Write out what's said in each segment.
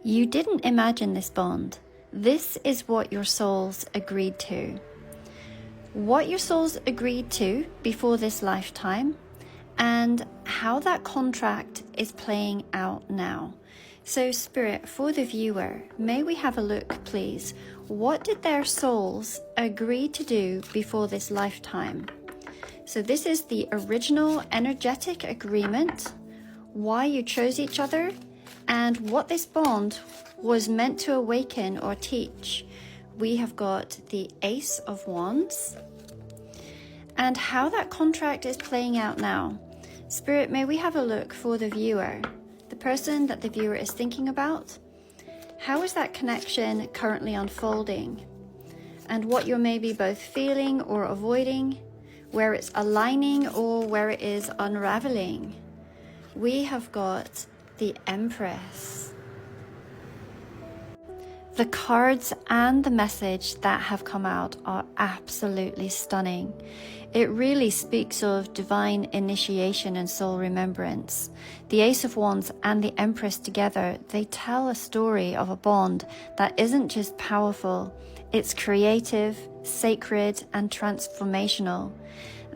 You didn't imagine this bond. This is what your souls agreed to. What your souls agreed to before this lifetime, and how that contract is playing out now. So Spirit, for the viewer, may we have a look, please? What did their souls agree to do before this lifetime? So this is the original energetic agreement, why you chose each other, and what this bond was meant to awaken or teach. We have got the Ace of Wands, and how that contract is playing out now. Spirit, may we have a look for the viewer, the person that the viewer is thinking about. How is that connection currently unfolding? And what you're maybe both feeling or avoiding, where it's aligning or where it is unraveling. We have got the Empress. The cards and the message that have come out are absolutely stunning. It really speaks of divine initiation and soul remembrance. The Ace of Wands and the Empress together, they tell a story of a bond that isn't just powerful, it's creative, sacred, and transformational.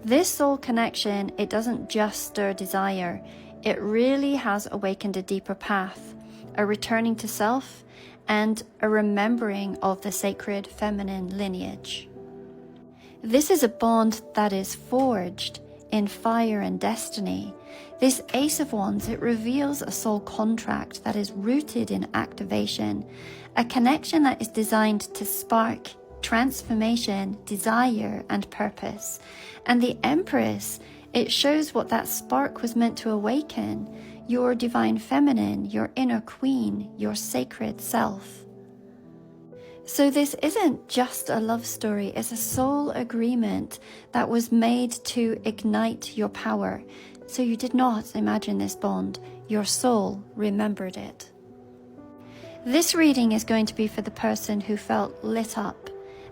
This soul connection, it doesn't just stir desire, it really has awakened a deeper path, a returning to self, and a remembering of the sacred feminine lineage. This is a bond that is forged in fire and destiny. This Ace of Wands, it reveals a soul contract that is rooted in activation, a connection that is designed to spark transformation, desire, and purpose. And the Empress, it shows what that spark was meant to awaken, your divine feminine, your inner queen, your sacred self. So this isn't just a love story, it's a soul agreement that was made to ignite your power. So you did not imagine this bond, your soul remembered it. This reading is going to be for the person who felt lit up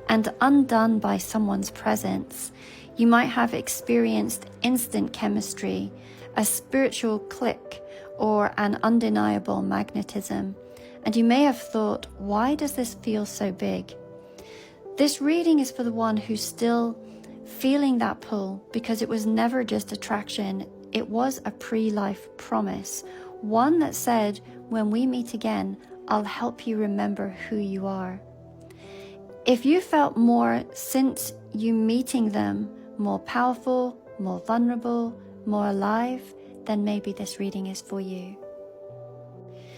and undone by someone's presence. You might have experienced instant chemistry, a spiritual click, or an undeniable magnetism. And you may have thought, why does this feel so big? This reading is for the one who's still feeling that pull, because it was never just attraction, it was a pre-life promise. One that said, when we meet again, I'll help you remember who you are. If you felt more since you meeting them, more powerful, more vulnerable, more alive, then maybe this reading is for you.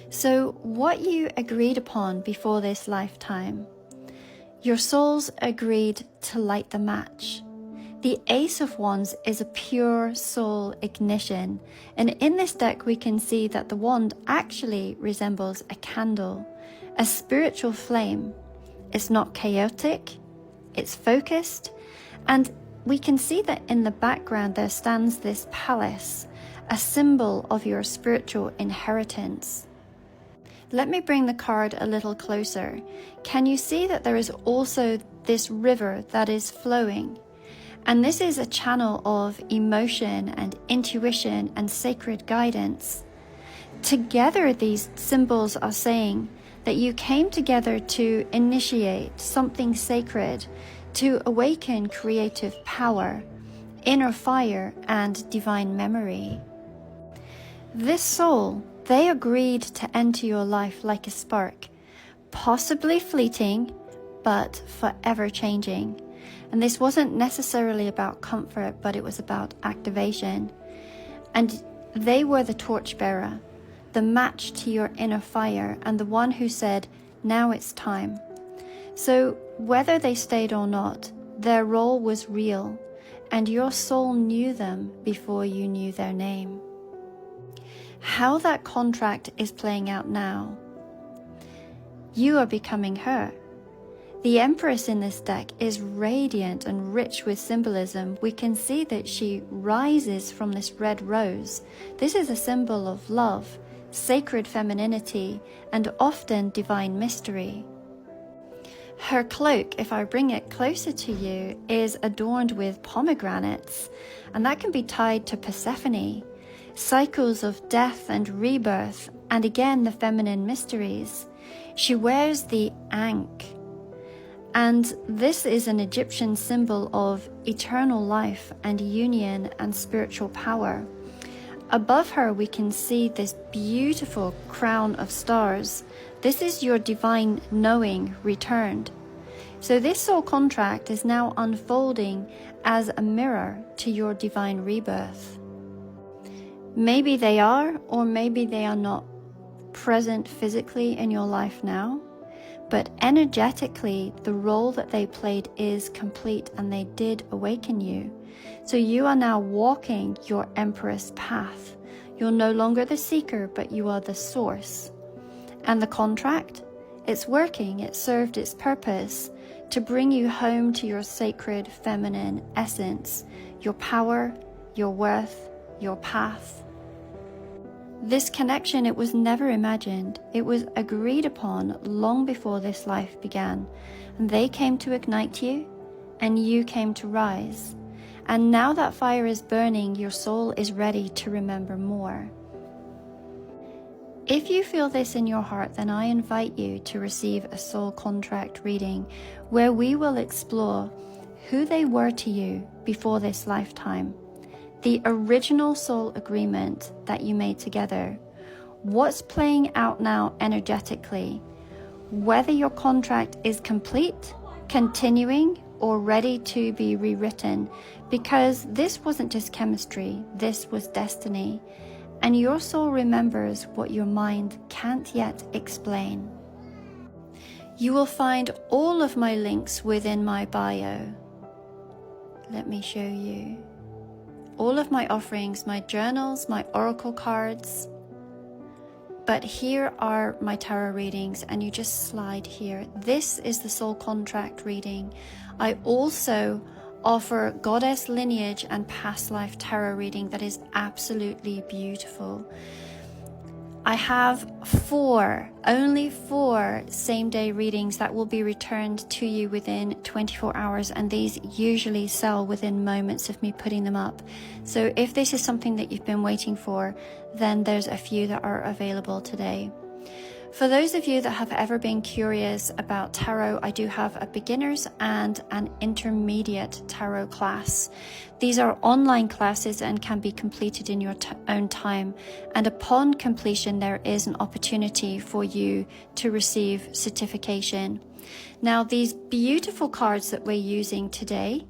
So what you agreed upon before this lifetime, your souls agreed to light the match. The Ace of Wands is a pure soul ignition, and in this deck we can see that the wand actually resembles a candle, a spiritual flame. It's not chaotic, it's focused, and we can see that in the background there stands this palace, a symbol of your spiritual inheritance. Let me bring the card a little closer. Can you see that there is also this river that is flowing? And this is a channel of emotion and intuition and sacred guidance. Together, these symbols are saying that you came together to initiate something sacred, to awaken creative power, inner fire, and divine memory. This soul, they agreed to enter your life like a spark, possibly fleeting, but forever changing. And this wasn't necessarily about comfort, but it was about activation. And they were the torchbearer, the match to your inner fire, and the one who said, now it's time. So whether they stayed or not, their role was real, and your soul knew them before you knew their name. How that contract is playing out now. You are becoming her. The Empress in this deck is radiant and rich with symbolism. We can see that she rises from this red rose. This is a symbol of love, sacred femininity, and often divine mystery. Her cloak, if I bring it closer to you, is adorned with pomegranates, and that can be tied to Persephone. cycles of death and rebirth, and again the feminine mysteries. She wears the ankh, and this is an Egyptian symbol of eternal life and union and spiritual power. Above her we can see this beautiful crown of stars. This is your divine knowing returned. So this soul contract is now unfolding as a mirror to your divine rebirth. Maybe they are, or maybe they are not present physically in your life now, but energetically the role that they played is complete, and they did awaken you. So you are now walking your Empress path. You're no longer the seeker, but you are the source. And the contract, it's working. It served its purpose to bring you home to your sacred feminine essence, your power, your worth, your path. This connection, it was never imagined. It was agreed upon long before this life began. And they came to ignite you, and you came to rise. And now that fire is burning, your soul is ready to remember more. If you feel this in your heart, then I invite you to receive a soul contract reading where we will explore who they were to you before this lifetime, the original soul agreement that you made together, what's playing out now energetically, whether your contract is complete, continuing, or ready to be rewritten, because this wasn't just chemistry, this was destiny. And your soul remembers what your mind can't yet explain. You will find all of my links within my bio. Let me show you. All of my offerings, my journals, my oracle cards. But here are my tarot readings, and you just slide here. This is the soul contract reading. I also offer goddess lineage and past life tarot reading that is absolutely beautiful. I have only four same-day readings that will be returned to you within 24 hours, and these usually sell within moments of me putting them up. So if this is something that you've been waiting for, then there's a few that are available today. For those of you that have ever been curious about tarot, I do have a beginner's and an intermediate tarot class. These are online classes and can be completed in your own time. And upon completion, there is an opportunity for you to receive certification. Now, these beautiful cards that we're using today,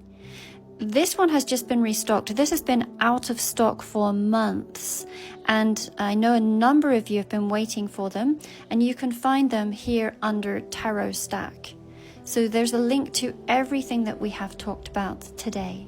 this one has just been restocked. This has been out of stock for months, and I know a number of you have been waiting for them, and you can find them here under Tarot Stack. So there's a link to everything that we have talked about today.